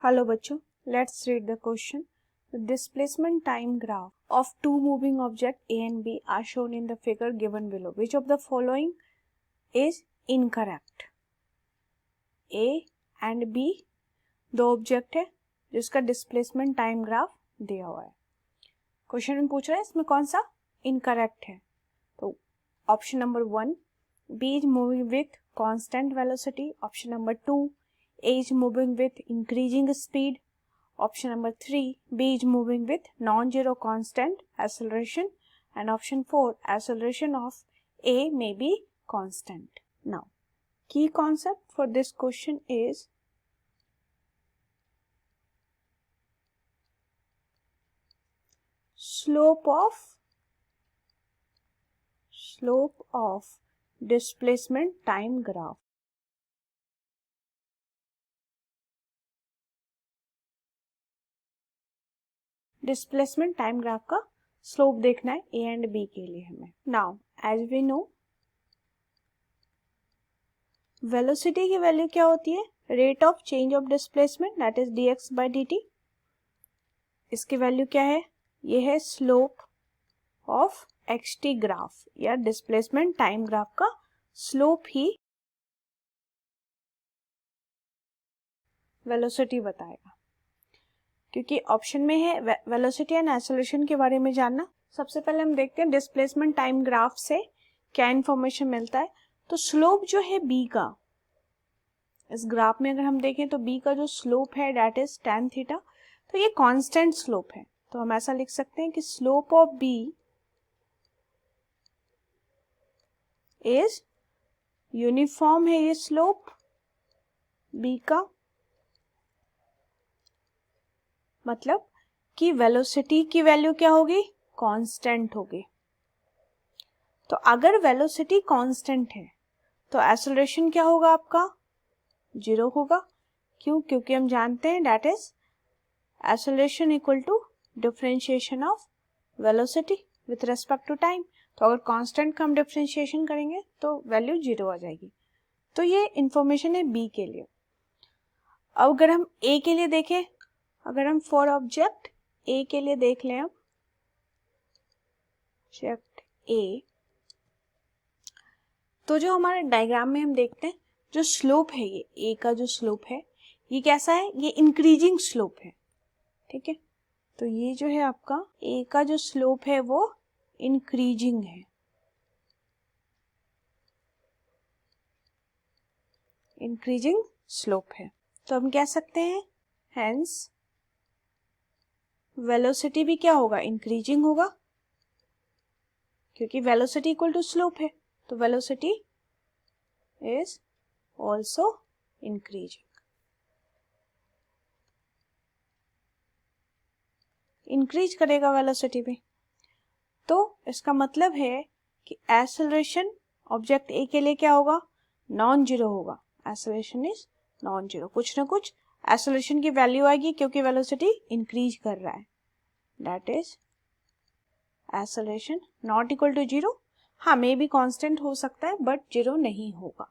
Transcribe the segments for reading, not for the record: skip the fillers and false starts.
Hello बच्चों, let's read the question. The displacement time graph of two moving objects A and B are shown in the figure given below. Which of the following is incorrect? A and B दो object है जिसका displacement time graph दिया हुआ है. Question में पूछ रहा है इसमें कौन सा इनकरेक्ट है. तो option number 1, B is moving with constant velocity. Option number 2, A is moving with increasing speed. Option number 3, B is moving with non-zero constant acceleration, and option 4, acceleration of A may be constant. Now, key concept for this question is slope of displacement time graph. Displacement time graph का slope देखना है A and B के लिए हमें. Now as we know velocity की value क्या होती है? Rate of change of displacement that is dx by dt. इसकी वैल्यू क्या है? ये है स्लोप ऑफ xt ग्राफ या डिस्प्लेसमेंट टाइम ग्राफ का स्लोप ही वेलोसिटी बताएगा. क्योंकि ऑप्शन में है वेलोसिटी एंड एक्सेलरेशन के बारे में जानना. सबसे पहले हम देखते हैं डिस्प्लेसमेंट टाइम ग्राफ से क्या इंफॉर्मेशन मिलता है. तो स्लोप जो है बी का, इस ग्राफ में अगर हम देखें तो बी का जो स्लोप है दैट इज tan थीटा. तो ये कांस्टेंट स्लोप है. तो हम ऐसा लिख सकते हैं कि slope of B is uniform है. ये स्लोप बी का मतलब कि वेलोसिटी की वैल्यू क्या होगी? कांस्टेंट होगी. तो अगर वेलोसिटी कांस्टेंट है तो एक्सेलरेशन क्या होगा आपका? 0 होगा. क्यों? क्योंकि हम जानते हैं that is acceleration equal to differentiation of velocity with respect to time. तो अगर कांस्टेंट का हम डिफरेंशिएशन करेंगे तो वैल्यू 0 आ जाएगी. तो ये इंफॉर्मेशन है बी के लिए. अब अगर हम ए के लिए देखें, अगर हम फॉर ऑब्जेक्ट ए के लिए देख लें, अब ऑब्जेक्ट ए, तो जो हमारे डायग्राम में हम देखते हैं जो स्लोप है, ये ए का जो स्लोप है ये कैसा है? ये इंक्रीजिंग स्लोप है. ठीक है. तो ये जो है आपका ए का जो स्लोप है वो इंक्रीजिंग है. इंक्रीजिंग स्लोप है. तो हम कह सकते हैं हेंस वेलोसिटी भी क्या होगा? इंक्रीजिंग होगा. क्योंकि वेलोसिटी इक्वल टू स्लोप है तो velocity is also increasing. Increase करेगा वेलोसिटी भी. तो इसका मतलब है कि एक्सेलरेशन ऑब्जेक्ट ए के लिए क्या होगा? नॉन जीरो होगा. Acceleration is non zero. कुछ ना कुछ एक्सेलरेशन की वैल्यू आएगी क्योंकि वेलोसिटी इंक्रीज कर रहा है. That is acceleration not equal to 0. हाँ, मे भी कांस्टेंट हो सकता है बट 0 नहीं होगा.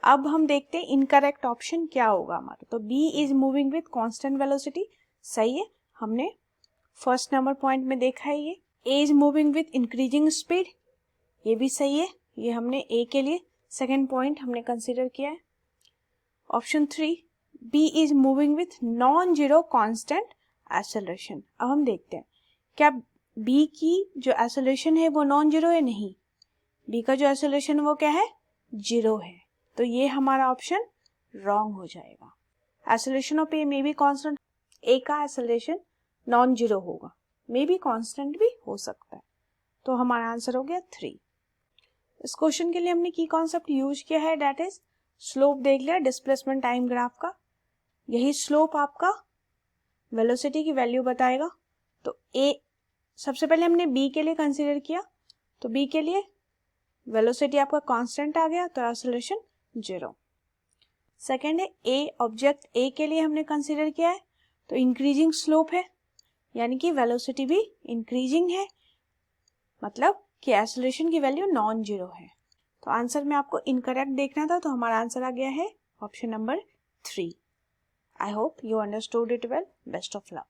अब हम देखते हैं इनकरेक्ट ऑप्शन क्या होगा हमारा. तो B is moving with constant velocity सही है, हमने फर्स्ट नंबर पॉइंट में देखा है. ये A is moving with increasing speed, ये भी सही है. ये हमने ए के लिए सेकेंड पॉइंट हमने कंसिडर किया है. Option 3, B is moving with non zero constant acceleration. अब हम देखते हैं क्या बी की जो एक्सेलरेशन है वो नॉन जीरो है? नहीं, बी का जो एक्सेलरेशन वो क्या है? 0 है. तो ये हमारा ऑप्शन रॉन्ग हो जाएगा. Acceleration of A may be constant. A का एक्सेलरेशन नॉन जीरो होगा, मे बी कांस्टेंट भी हो सकता है. तो हमारा आंसर हो गया 3. इस क्वेश्चन के लिए हमने की कॉन्सेप्ट यूज किया है दैट इज स्लोप देख लिया डिस्प्लेसमेंट टाइम ग्राफ का. यही स्लोप आपका वेलोसिटी की वैल्यू बताएगा. तो ए सबसे पहले हमने बी के लिए कंसीडर किया. तो बी के लिए वेलोसिटी आपका कांस्टेंट आ गया तो एक्सेलरेशन 0. सेकेंड है ए, ऑब्जेक्ट ए के लिए हमने कंसीडर किया है तो इंक्रीजिंग स्लोप है यानी कि वेलोसिटी भी इंक्रीजिंग है, मतलब कि एक्सेलरेशन की वैल्यू नॉन जीरो है. तो आंसर में आपको इनकरेक्ट देखना था तो हमारा आंसर आ गया है option number 3. I hope you understood it well. Best of luck.